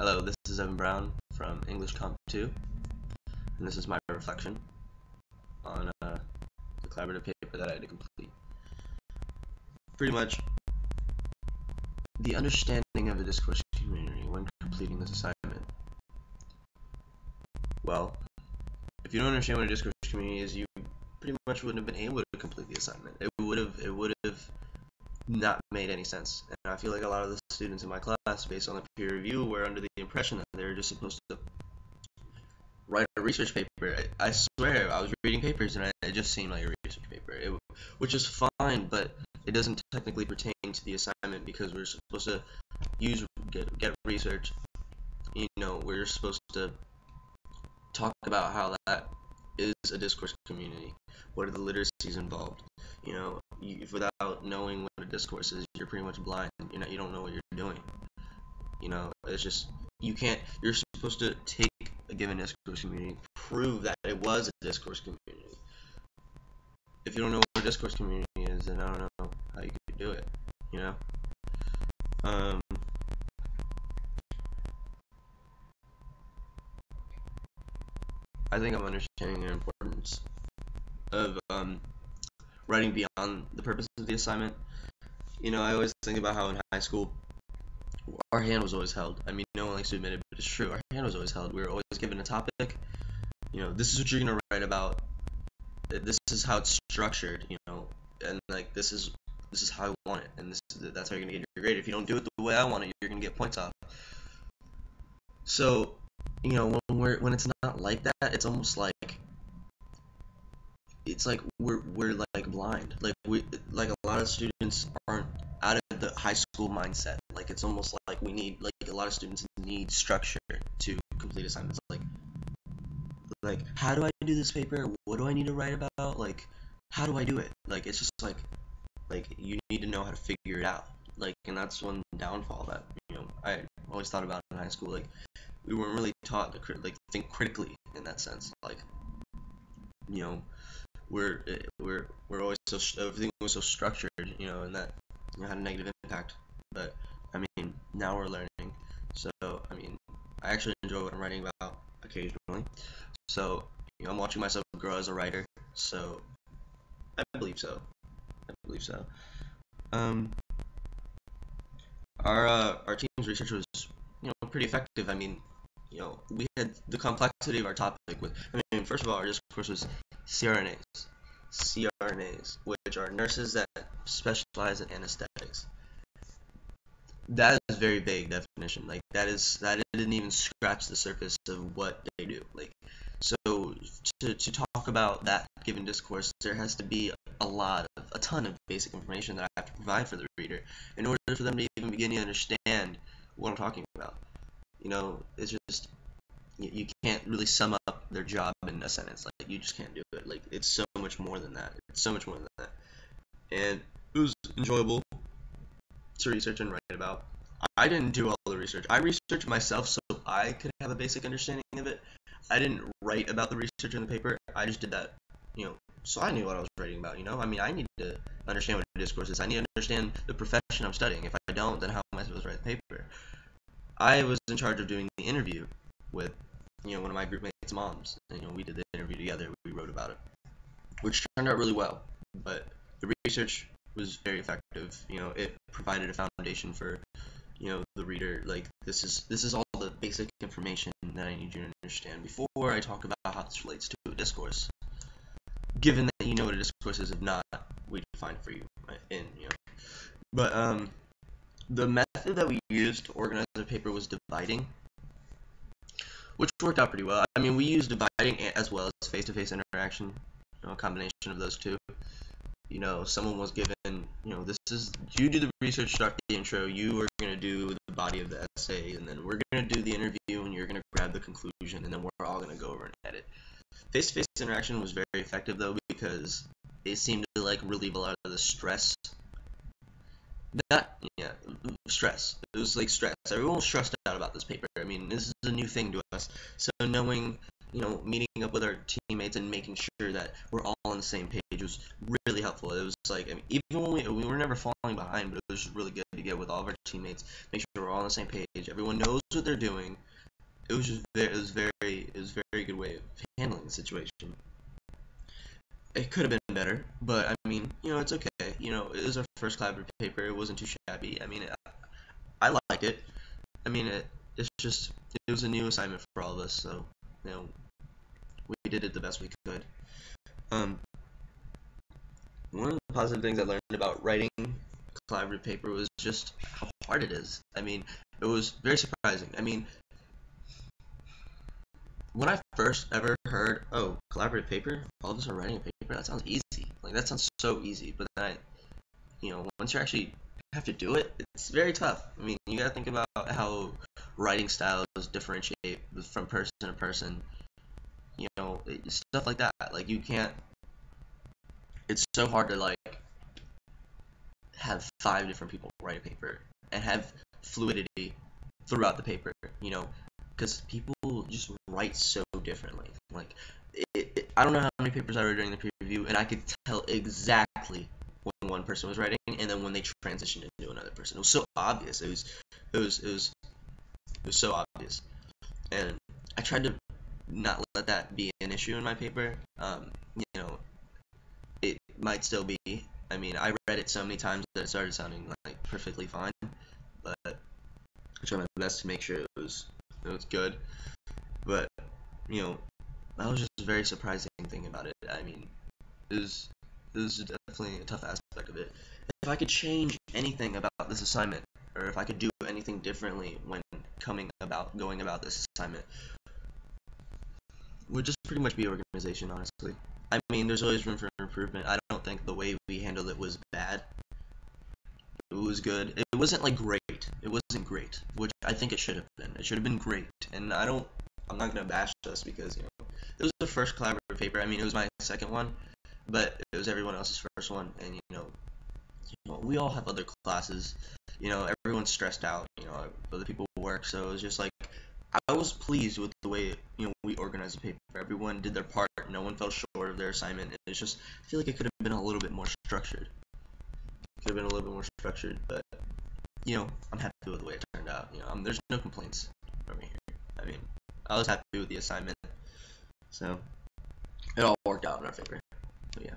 Hello, this is Evan Brown from English Comp 2, and this is my reflection on the collaborative paper that I had to complete. Pretty much, the understanding of the discourse community when completing this assignment. Well, if you don't understand what a discourse community is, you pretty much wouldn't have been able to complete the assignment. It would have not made any sense. And I feel like a lot of the students in my class, based on the peer review, were under the impression that they were just supposed to write a research paper. I swear, I was reading papers and it just seemed like a research paper, which is fine, but it doesn't technically pertain to the assignment because we're supposed to get research. We're supposed to talk about how that is a discourse community. What are the literacies involved? Without knowing what a discourse is, you're pretty much blind. You don't know what you're doing. It's just you're supposed to take a given discourse community, prove that it was a discourse community. If you don't know what a discourse community is, then I don't know how you could do it. I think I'm understanding the importance of writing beyond the purpose of the assignment. I always think about how in high school our hand was always held. I mean, no one likes to admit it, but it's true. Our hand was always held. We were always given a topic. This is what you're gonna write about. This is how it's structured. And like this is how I want it, and that's how you're gonna get your grade. If you don't do it the way I want it, you're gonna get points off. So, when it's not like that, it's almost like we're like blind. Like a lot of students aren't out of the high school mindset. Like it's almost like a lot of students need structure to complete assignments. Like how do I do this paper? What do I need to write about? Like how do I do it? Like it's just like you need to know how to figure it out. And that's one downfall that I always thought about in high school. Like we weren't really taught to think critically in that sense. We're always everything was so structured, and that had a negative impact. But I mean, now we're learning. So I mean, I actually enjoy what I'm writing about occasionally. So I'm watching myself grow as a writer. So I believe so. Our team's research was pretty effective. I mean, we had the complexity of our topic first of all, our discourse was CRNAs, which are nurses that specialize in anesthetics. That is a very vague definition. That didn't even scratch the surface of what they do. So to talk about that given discourse, there has to be a ton of basic information that I have to provide for the reader in order for them to even begin to understand what I'm talking about. It's just you can't really sum up their job in a sentence. You just can't do it. It's so much more than that. And it was enjoyable to research and write about. I didn't do all the research. I researched myself so I could have a basic understanding of it. I didn't write about the research in the paper. I just did that, so I knew what I was writing about. I mean, I need to understand what a discourse is. I need to understand the profession I'm studying. If I don't, then how am I supposed to write the paper? I was in charge of doing the interview with, one of my group mates' moms. We did the interview together. We wrote about it, which turned out really well. But the research was very effective. It provided a foundation for, the reader. This is all the basic information that I need you to understand before I talk about how this relates to a discourse. Given that you know what a discourse is, if not, we define it for you. But the method that we used to organize the paper was dividing, which worked out pretty well. I mean, we used dividing as well as face-to-face interaction, a combination of those two. Someone was given, you do the research, start the intro, you are going to do the body of the essay, and then we're going to do the interview, and you're going to grab the conclusion, and then we're all going to go over and edit. Face-to-face interaction was very effective, though, because it seemed to, relieve a lot of the stress. Stress. It was stress. Everyone was stressed out about this paper. I mean, this is a new thing to us. So knowing meeting up with our teammates and making sure that we're all on the same page was really helpful. It was like, I mean, even when we were never falling behind, but it was just really good to get with all of our teammates, make sure we're all on the same page. Everyone knows what they're doing. It was just it was a very good way of handling the situation. It could have been better, but I mean, it's okay. It was our first collaborative paper. It wasn't too shabby. I mean, I liked it. I mean, it's just it was a new assignment for all of us, so you know we did it the best we could. Um, One of the positive things I learned about writing a collaborative paper was just how hard it is. I mean, it was very surprising. I mean, when I first ever heard, oh, collaborative paper, all of us are writing a paper, that sounds easy. Like, that sounds so easy. But then once you actually have to do it, it's very tough. I mean, you gotta think about how writing styles differentiate from person to person. Stuff like that. Like, you can't, it's so hard to, like, have 5 different people write a paper and have fluidity throughout the paper, because people just write so differently. Like, I don't know how many papers I read during the preview, and I could tell exactly when one person was writing, and then when they transitioned into another person. It was so obvious. It was so obvious, and I tried to not let that be an issue in my paper. It might still be. I mean, I read it so many times that it started sounding like perfectly fine, but I tried my best to make sure it was good. But that was just a very surprising thing about it. I mean, it was definitely a tough aspect of it. If I could change anything about this assignment, or if I could do anything differently when going about this assignment, would just pretty much be organization, honestly. I mean, there's always room for improvement. I don't think the way we handled it was bad. It was good. It wasn't like great. It wasn't great, which I think it should have been. It should have been great. And I'm not gonna bash us because it was the first collaborative paper. I mean, it was my second one, but it was everyone else's first one. And we all have other classes. Everyone's stressed out. Other people work, so it was just like I was pleased with the way we organized the paper. Everyone did their part. No one fell short of their assignment. It's just I feel like it could have been a little bit more structured. Could have been a little bit more structured, but I'm happy with the way it turned out. There's no complaints over here. I mean, I was happy with the assignment, so it all worked out in our favor. So yeah.